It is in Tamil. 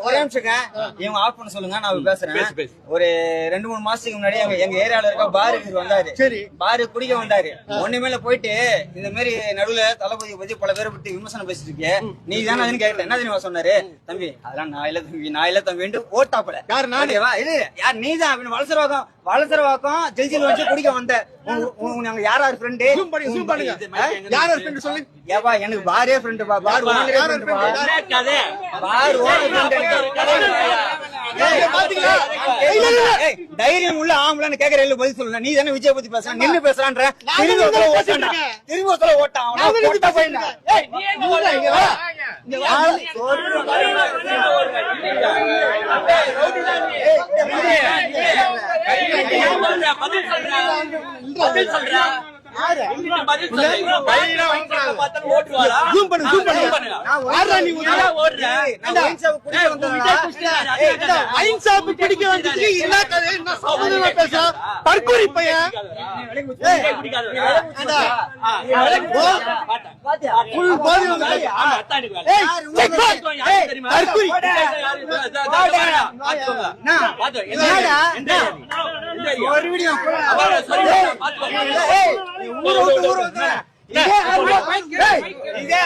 ஒரே நிமிஷங்க, இவங்க ஆஃப் பண்ண சொல்லுங்க, நான் பேசுறேன். ஒரு 2-3 மாசத்துக்கு முன்னாடி எங்க ஏரியால இருக்க பாரு வந்தாரு. சரி, பாரு குடிக்க வந்தாரு. ஒண்ணுமேல போயிட்டு இந்த மாதிரி நடுவுல தளபதியை பத்தி பல பேரை பத்தி விமர்சனம் பேசிட்டு இருக்கே, நீ தானே அதுன்னு கேட்டேன். என்ன தெரியுமா சொன்னாரு? தம்பி அதெல்லாம் நான் இல்ல தம்பி ஓட்டாப்பல யாரு நானேவா? இது யார் நீதான் அப்படின்னு வளசரவாக்கம் ஜெயிச்சில் வச்சு குடிக்க வந்த யாரா ஃப்ரெண்டு? ஏவா எனக்கு பாரே ஃப்ரெண்டு பா, பார் தைரியம் உள்ள ஆம்பளன்னு கேக்குற பதில் சொல்லல. நீ தானே விஜய் பத்தி பேசுற, நின்னு பேசுறான்ற திரும்ப ஓட்டான். தற்கொலை பையன் இதே